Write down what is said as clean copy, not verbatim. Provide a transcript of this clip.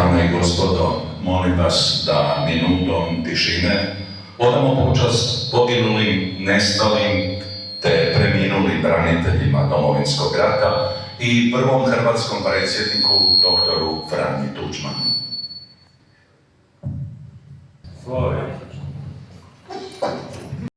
Dame i gospodo, molim vas da minutom tišine odamo počast poginulim, nestalim te preminulim braniteljima Domovinskog rata i prvom hrvatskom predsjedniku doktoru Franji Tuđmanu. Slava.